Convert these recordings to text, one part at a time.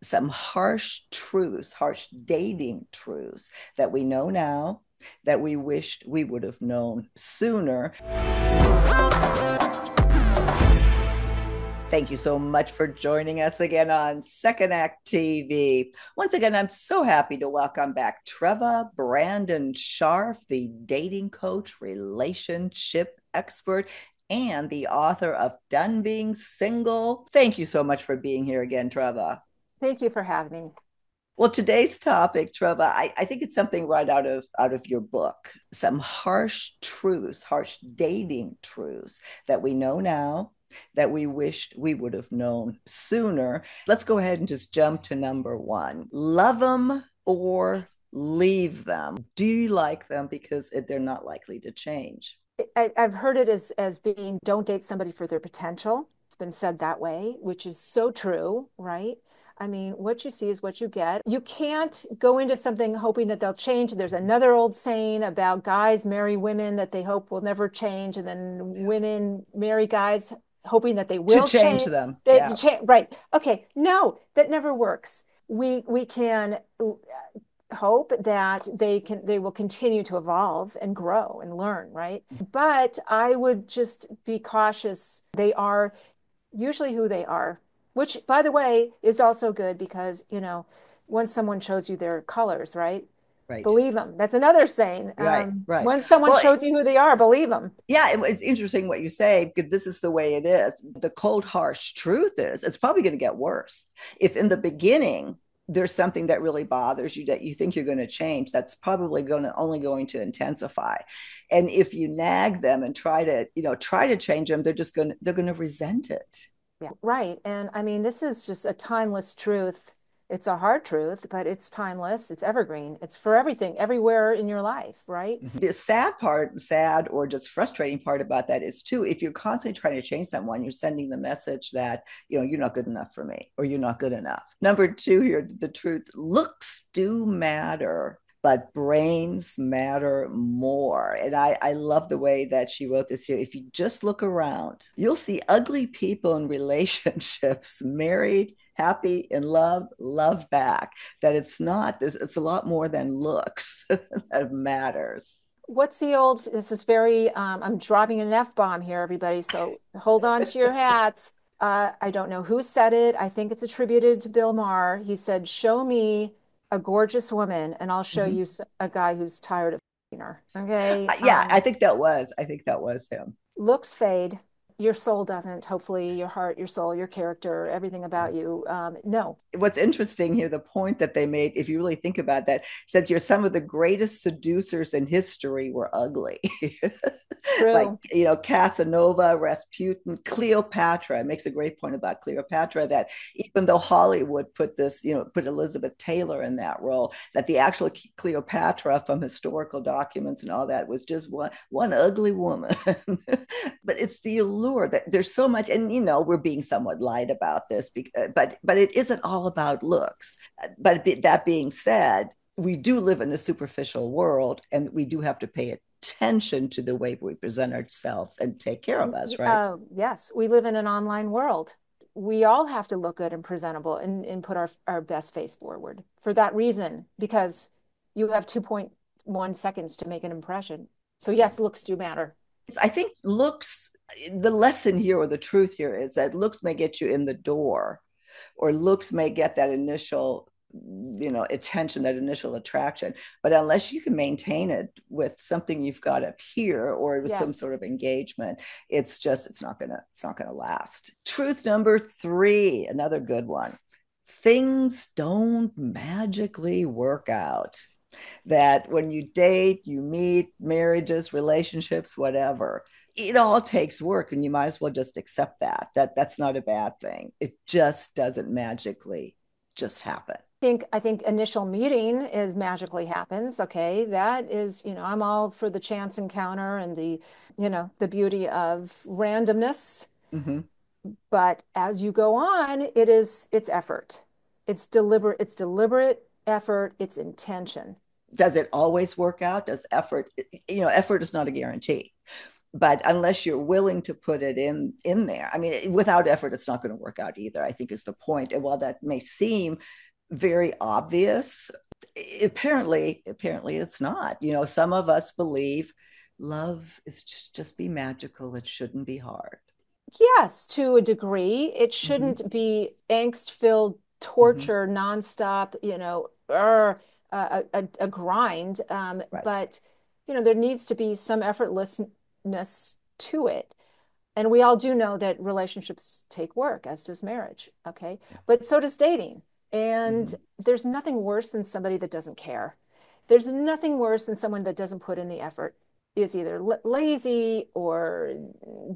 some harsh truths, harsh dating truths that we know now that we wished we would have known sooner. Thank you so much for joining us again on Second Act TV. Once again, I'm so happy to welcome back Treva Brandon Scharf, the dating coach, relationship expert, and the author of Done Being Single. Thank you so much for being here again, Treva. Thank you for having me. Well, today's topic, Treva, I think it's something right out of your book. Some harsh truths, harsh dating truths that we know now that we wished we would have known sooner. Let's go ahead and just jump to number one. Love them or leave them. Do you like them because they're not likely to change? I've heard it as being don't date somebody for their potential. It's been said that way, which is so true, right? I mean, what you see is what you get. You can't go into something hoping that they'll change. There's another old saying about guys marry women that they hope will never change, and then women marry guys hoping that they To will change change. them. Yeah. Right. Okay. No, that never works. We can hope that they will continue to evolve and grow and learn, right? But I would just be cautious. They are usually who they are, which by the way is also good because, once someone shows you their colors, right? Right. Believe them. That's another saying. Right. Right. When someone Well, shows you who they are, believe them. yeah, it was interesting what you say because this is the way it is. The cold, harsh truth is it's probably going to get worse. If in the beginning there's something that really bothers you that you think you're going to change, that's probably only going to intensify. And if you nag them and try to change them, they're going to resent it. Yeah, right. And I mean, this is just a timeless truth. It's a hard truth, but it's timeless. It's evergreen. It's for everything, everywhere in your life, right? The sad or just frustrating part about that is too, if you're constantly trying to change someone, you're sending the message that, you're not good enough for me or you're not good enough. Number two here, the truth, looks do matter, but brains matter more. And I love the way that she wrote this here. If you just look around, you'll see ugly people in relationships, married, happy, in love, love back. That it's a lot more than looks that matters. What's the old, this is very, I'm dropping an F-bomb here, everybody. So hold on to your hats. I don't know who said it. I think it's attributed to Bill Maher. He said, show me a gorgeous woman and I'll show Mm-hmm. you a guy who's tired of her. Okay. Yeah, I think that was him. Looks fade. Your soul doesn't. Hopefully, your heart, your soul, your character, everything about you. No. What's interesting here, the point that they made, if you really think about that, says you're some of the greatest seducers in history were ugly. Like, True. Casanova, Rasputin, Cleopatra. It makes a great point about Cleopatra that even though Hollywood put Elizabeth Taylor in that role, that the actual Cleopatra from historical documents and all that was just one ugly woman. But it's the allure that there's so much, and we're being somewhat light about this, but it isn't all about looks. But that being said, we do live in a superficial world, and we do have to pay attention to the way we present ourselves and take care of us, right? Yes, we live in an online world. We all have to look good and presentable and put our best face forward for that reason, because you have 2.1 seconds to make an impression. So, yes, looks do matter. I think looks, the lesson here or the truth here is that looks may get you in the door, or looks may get that initial attention, that initial attraction, but unless you can maintain it with something you've got up here or with some Yes. sort of engagement, it's not gonna last. Truth number three, another good one: things don't magically work out. That when you date, you meet, marriages, relationships, whatever, it all takes work, and you might as well just accept that's not a bad thing. It just doesn't magically just happen. I think initial meeting is magically happens. Okay. That is, I'm all for the chance encounter and the beauty of randomness. Mm-hmm. But as you go on, it's effort. It's deliberate effort, it's intention. Does it always work out? Does effort, effort is not a guarantee. but unless you're willing to put it in there, I mean, without effort, it's not going to work out either, I think, is the point. And while that may seem very obvious, apparently it's not. Some of us believe love is just be magical. It shouldn't be hard. Yes, to a degree. It Mm-hmm. shouldn't be angst-filled Mm-hmm. torture nonstop, a grind. Right. But, there needs to be some effortlessness to it. And we all do know that relationships take work, as does marriage. Okay. Yeah. But so does dating. And Mm-hmm. there's nothing worse than somebody that doesn't care. There's nothing worse than someone that doesn't put in the effort, is either lazy or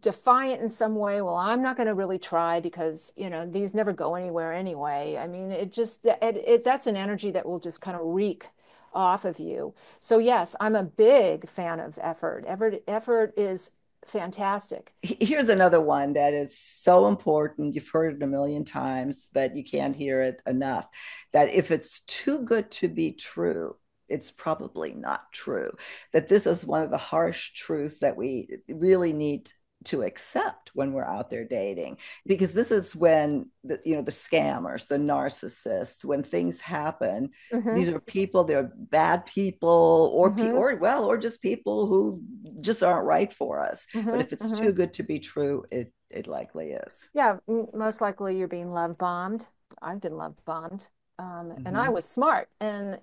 defiant in some way. Well, I'm not going to really try because, these never go anywhere anyway. I mean, that's an energy that will just kind of reek off of you. So yes, I'm a big fan of effort. Effort is fantastic. Here's another one that is so important. You've heard it a million times, but you can't hear it enough. That if it's too good to be true, it's probably not true. That this is one of the harsh truths that we really need to accept when we're out there dating, because this is when the scammers, the narcissists, when things happen, Hmm. these are people, they're bad people, Hmm. or just people who just aren't right for us. But Hmm. if it's Hmm. too good to be true, it likely is. Yeah, most likely you're being love bombed. I've been love bombed. And I Mm-hmm. was smart and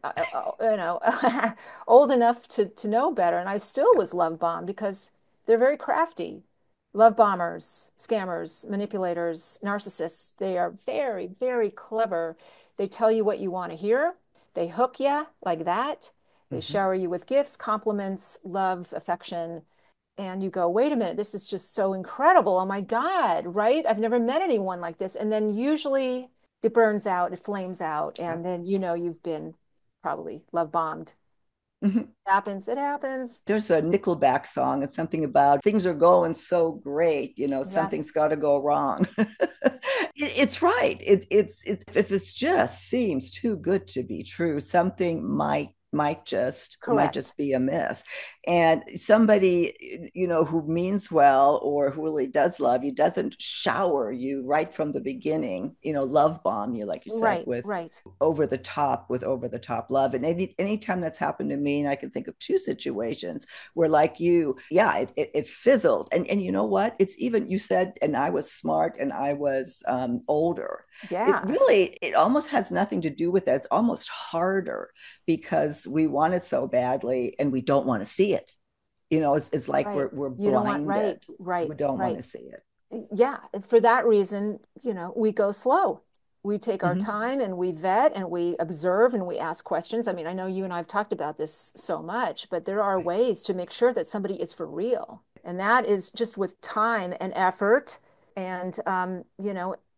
old enough to know better, and I still was love bombed because they're very crafty. Love bombers, scammers, manipulators, narcissists. They are very, very clever. They tell you what you want to hear. They hook you like that. They Mm-hmm. shower you with gifts, compliments, love, affection, and you go, wait a minute, this is just so incredible. Oh my God, right? I've never met anyone like this. And then usually it burns out, it flames out, Yeah. and then you've been probably love bombed. Mm-hmm. It happens, it happens. There's a Nickelback song. It's something about things are going so great, Yes, something's got to go wrong. It's right. If it just seems too good to be true, something might just correct. be amiss. And somebody, who means well or who really does love you doesn't shower you right from the beginning, love bomb you, like you said, Right, with right. over the top love. And anytime that's happened to me, and I can think of two situations where, like you, yeah, it fizzled. And you know what, it's even, you said, and I was smart and I was older. Yeah, It almost has nothing to do with that. It's almost harder because we want it so badly and we don't want to see it. It's like right. we're You don't want, blinded. right, right, We don't want right. to see it. Yeah, for that reason, we go slow. We take our Mm-hmm. time and we vet and we observe and we ask questions. I mean, I know you and I have talked about this so much, but there are Right. ways to make sure that somebody is for real. And that is just with time and effort and,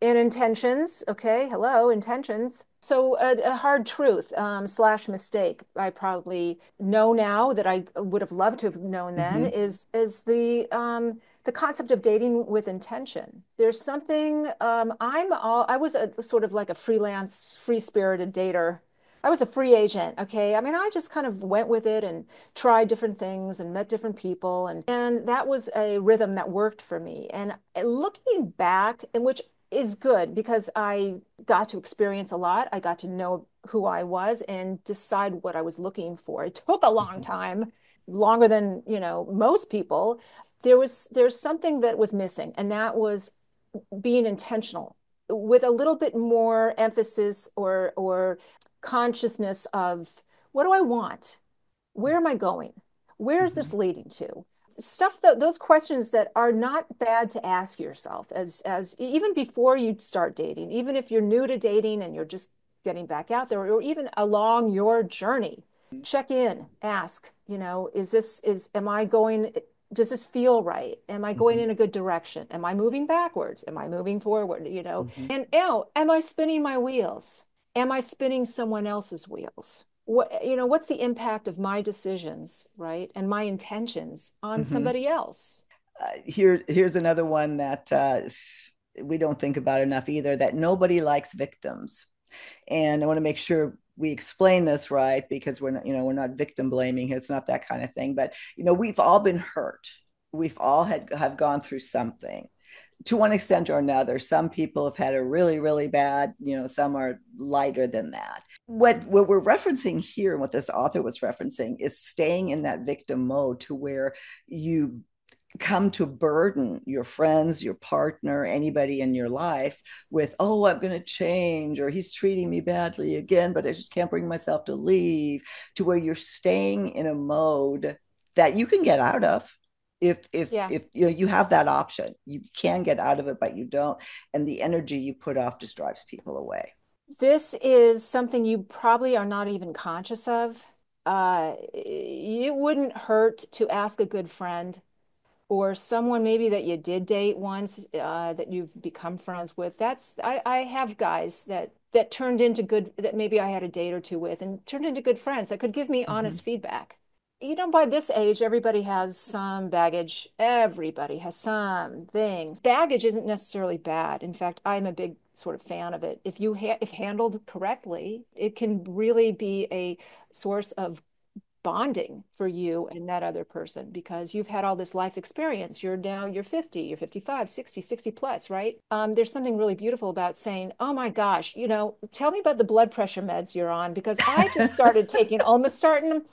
in intentions. Okay, hello, intentions. So a hard truth slash mistake I probably know now that I would have loved to have known then Mm-hmm. is the concept of dating with intention. There's something, I was a sort of like a freelance, free-spirited dater. I was a free agent, okay? I mean, I just kind of went with it and tried different things and met different people. And that was a rhythm that worked for me. And looking back, and which is good because I got to experience a lot. I got to know who I was and decide what I was looking for. It took a long Mm-hmm. time, longer than, most people. There's something that was missing, and that was being intentional with a little bit more emphasis or consciousness of what do I want? Where am I going? Where is Mm-hmm. this leading to? Stuff that those questions that are not bad to ask yourself as even before you start dating, even if you're new to dating and you're just getting back out there, or even along your journey, check in, ask, am I going, does this feel right? Am I going Mm-hmm. in a good direction? Am I moving backwards? Am I moving forward? Mm-hmm. And am I spinning my wheels? Am I spinning someone else's wheels? What's the impact of my decisions, right? And my intentions on Mm-hmm. somebody else? Here's another one that we don't think about enough either, that nobody likes victims. And I want to make sure we explain this right, because we're not victim blaming. It's not that kind of thing, but we've all been hurt. we've all have gone through something to one extent or another. Some people have had a really, really bad, some are lighter than that. What we're referencing here and what this author was referencing is staying in that victim mode to where you come to burden your friends, your partner, anybody in your life with, oh, I'm going to change, or he's treating me badly again, but I just can't bring myself to leave, to where you're staying in a mode that you can get out of. Yeah. If you have that option, you can get out of it, but you don't. And the energy you put off just drives people away. This is something you probably are not even conscious of. It wouldn't hurt to ask a good friend or someone maybe that you did date once, that you've become friends with. I have guys that turned into good, that maybe I had a date or two with and turned into good friends that could give me Mm-hmm. honest feedback. By this age, everybody has some baggage. Everybody has some things. Baggage isn't necessarily bad. In fact, I'm a big sort of fan of it. If handled correctly, it can really be a source of bonding for you and that other person because you've had all this life experience. You're 50, you're 55, 60, 60 plus, right? There's something really beautiful about saying, oh my gosh, tell me about the blood pressure meds you're on because I just started taking olmestartan.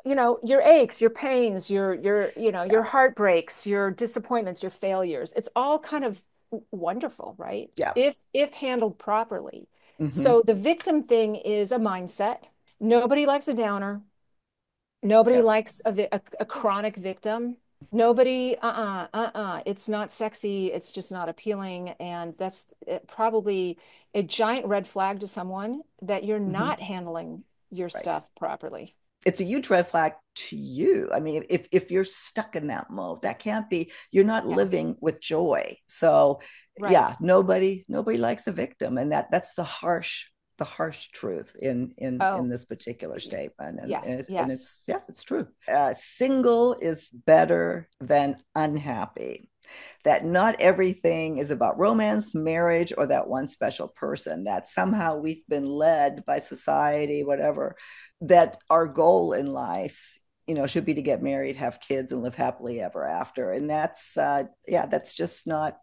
Your aches, your pains, your Yeah. heartbreaks, your disappointments, your failures. It's all kind of wonderful, right? Yeah. If handled properly. Mm-hmm. So the victim thing is a mindset. Nobody likes a downer. Nobody Yeah. likes a chronic victim. Nobody, it's not sexy. It's just not appealing. And that's probably a giant red flag to someone that you're Mm-hmm. not handling your Right. stuff properly. It's a huge red flag to you. I mean, if you're stuck in that mode, that can't be, you're not Yeah, living with joy. So right. yeah, nobody likes a victim. And that's the harsh truth in Oh, this particular statement. yes, And yes. it's yeah, it's true. Single is better than unhappy, that not everything is about romance, marriage, or that one special person, that somehow we've been led by society, whatever, that our goal in life, should be to get married, have kids, and live happily ever after. And that's just not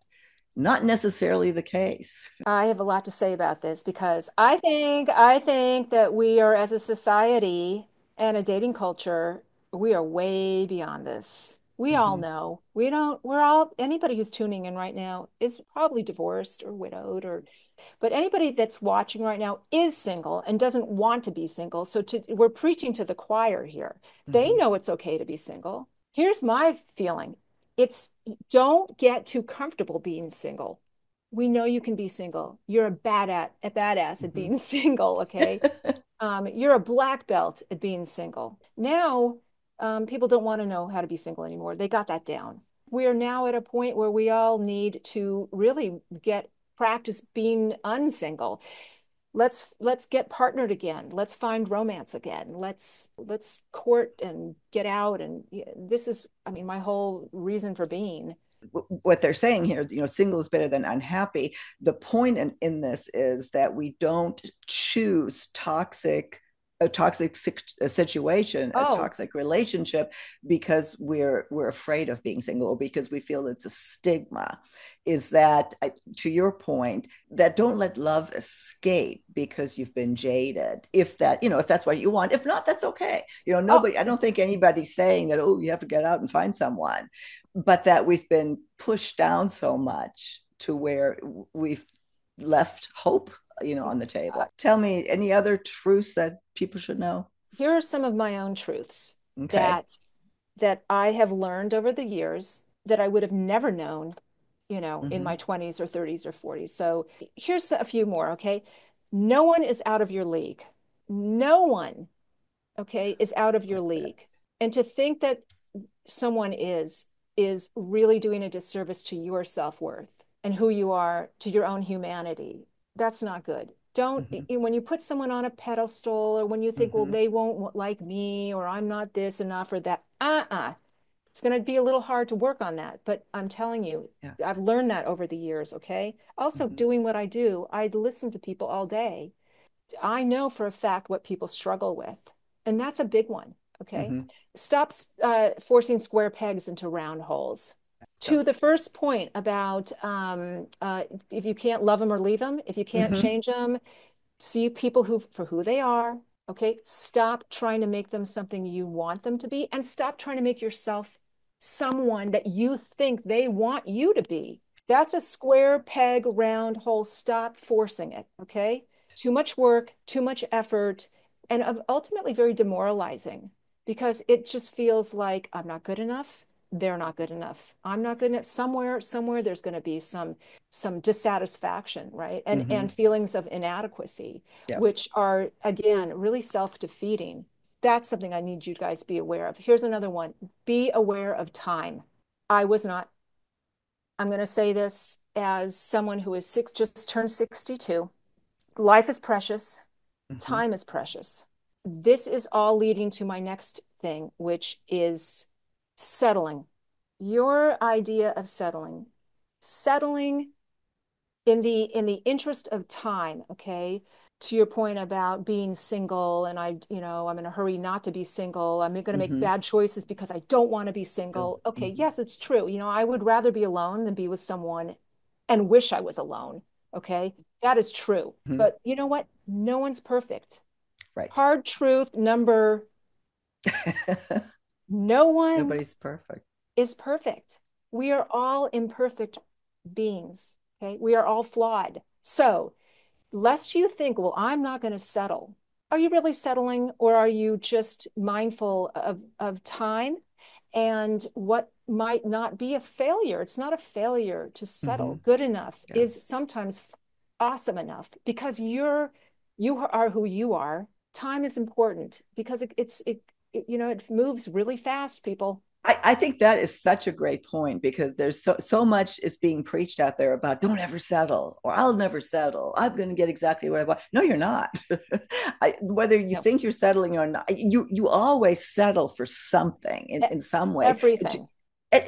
necessarily the case. I have a lot to say about this because I think that we are as a society and a dating culture, we are way beyond this. We all Mm-hmm. know. Anybody who's tuning in right now is probably divorced or widowed but anybody that's watching right now is single and doesn't want to be single. So we're preaching to the choir here. They Mm-hmm. know it's okay to be single. Here's my feeling. It's don't get too comfortable being single. We know you can be single. You're a badass at Mm-hmm. being single, okay? You're a black belt at being single. Now, people don't want to know how to be single anymore. They got that down. We are now at a point where we all need to really get practice being unsingle. Let's get partnered again. Let's find romance again. Let's court and get out. And this is, I mean, my whole reason for being. What they're saying here, single is better than unhappy. The point in this is that we don't choose a toxic situation, a Oh, toxic relationship, because we're afraid of being single, or because we feel it's a stigma. Is that, to your point, that don't let love escape because you've been jaded. If that's what you want. If not, that's okay. oh, Nobody. I don't think anybody's saying that. Oh, you have to get out and find someone, but that we've been pushed down so much to where we've left hope, on the table. Tell me any other truths that people should know. here are some of my own truths Okay. that I have learned over the years that I would have never known, in Mm-hmm. my 20s or 30s or 40s. So here's a few more, okay? No one is out of your league. No one, okay, is out of your Like that. league. And to think that someone is really doing a disservice to your self-worth and who you are, to your own humanity. That's not good. Don't, Mm-hmm. when you put someone on a pedestal or when you think, well, Mm-hmm. they won't like me or I'm not this enough or that, it's going to be a little hard to work on that. But I'm telling you, Yeah. I've learned that over the years. Okay. Also, Mm-hmm. doing what I do, I listen to people all day. I know for a fact what people struggle with. And that's a big one. Okay. Mm-hmm. Stop forcing square pegs into round holes. So, To the first point about if you can't love them or leave them, if you can't mm-hmm. change them, see people who for who they are. Okay. Stop trying to make them something you want them to be, and stop trying to make yourself someone that you think they want you to be. That's a square peg, round hole. Stop forcing it. Okay. Too much work, too much effort, and ultimately very demoralizing because it just feels like I'm not good enough. They're not good enough. I'm not good enough. Somewhere there's going to be some dissatisfaction, right? And Mm-hmm. feelings of inadequacy, Yeah. which are again really self-defeating. That's something I need you guys to be aware of. Here's another one. Be aware of time. I was not, I'm going to say this as someone who is just turned 62. Life is precious. Mm-hmm. Time is precious. This is all leading to my next thing, which is settling. Your idea of settling. Settling in the interest of time, okay? To your point about being single, and I'm in a hurry not to be single. I'm going to make Mm-hmm. bad choices because I don't want to be Oh, single. Okay, mm-hmm. yes, it's true. I would rather be alone than be with someone and wish I was alone. Okay, that is true. Mm-hmm. But you know what? No one's perfect. Right. Hard truth number, no one Nobody's perfect. is perfect. We are all imperfect beings. Okay, we are all flawed. So lest you think, well, I'm not going to settle. Are you really settling, or are you just mindful of time and what might not be a failure? It's not a failure to Mm-hmm. settle. Good enough Yeah. is sometimes awesome enough because you are who you are. Time is important because it moves really fast, people. I think that is such a great point because there's so much is being preached out there about don't ever settle or I'll never settle. I'm going to get exactly what I want. No, you're not. Whether you No, think you're settling or not, you always settle for something in some way. everything.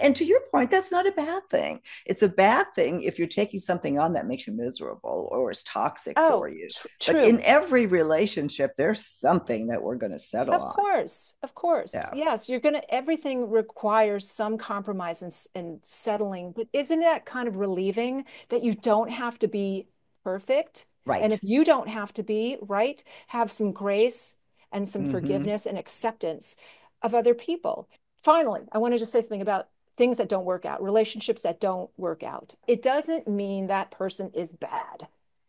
And to your point, that's not a bad thing. It's a bad thing if you're taking something on that makes you miserable or is toxic for Oh, you. But in true. every relationship, there's something that we're going to settle Of on. course, of course. Yeah. Yes, everything requires some compromise and settling. But isn't that kind of relieving that you don't have to be perfect? And Right. if you don't have to be, right, have some grace and some Mm-hmm. forgiveness and acceptance of other people. Finally, I wanted to say something about things that don't work out, relationships that don't work out. It doesn't mean that person is bad.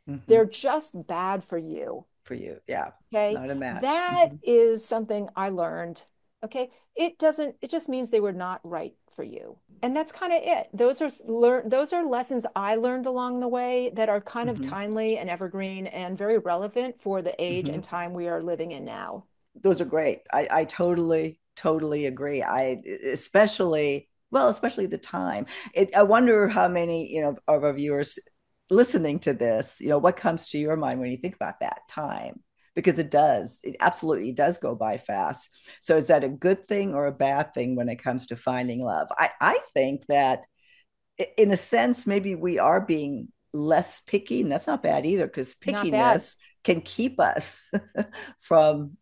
Mm-hmm. They're just bad for you. For you. Yeah. Okay. Not a match. That Mm-hmm. is something I learned. Okay. It just means they were not right for you. And that's kind of it. Those are lessons I learned along the way that are kind of Mm-hmm. timely and evergreen and very relevant for the age Mm-hmm. and time we are living in now. Those are great. I totally agree. Especially the time. I wonder how many, of our viewers listening to this, what comes to your mind when you think about that time? Because it absolutely does go by fast. So is that a good thing or a bad thing when it comes to finding love? I think that in a sense, maybe we are being less picky, and that's not bad either, because Not bad. pickiness can keep us from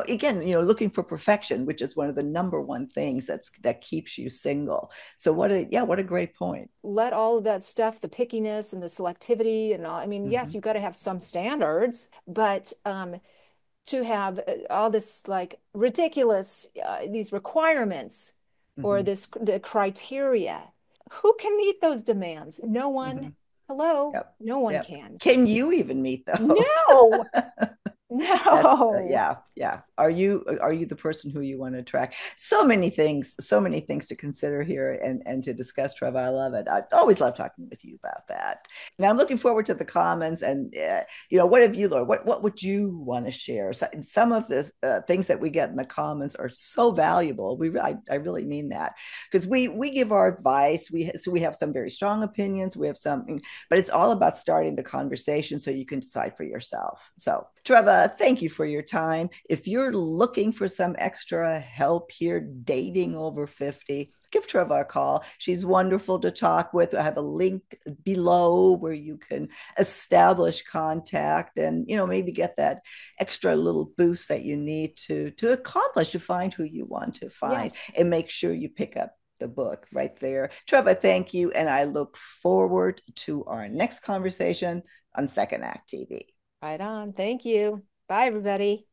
again, looking for perfection, which is one of the number one things that keeps you single. So what a great point. Let all of that stuff, the pickiness and the selectivity and all, I mean, Mm-hmm. yes, you've got to have some standards, but to have all this like ridiculous these requirements or Mm-hmm. the criteria. Who can meet those demands? No Mm-hmm. one. Hello, Yep. no one Yep. can. Can you even meet those? No, That's no. yeah. Are you the person who you want to attract? So many things to consider here and to discuss, Trevor. I love it. I always love talking with you about that. Now I'm looking forward to the comments and what have you learned? What would you want to share? Some of the things that we get in the comments are so valuable. I really mean that because we give our advice. We have some very strong opinions. We have some, but it's all about starting the conversation so you can decide for yourself. So Trevor, thank you thank you for your time. If you're looking for some extra help here dating over 50, give Treva a call. She's wonderful to talk with. I have a link below where you can establish contact and, maybe get that extra little boost that you need to accomplish, to find who you want to find, Yes. and make sure you pick up the book right there. Treva, thank you. And I look forward to our next conversation on Second Act TV. Right on. Thank you. Bye, everybody.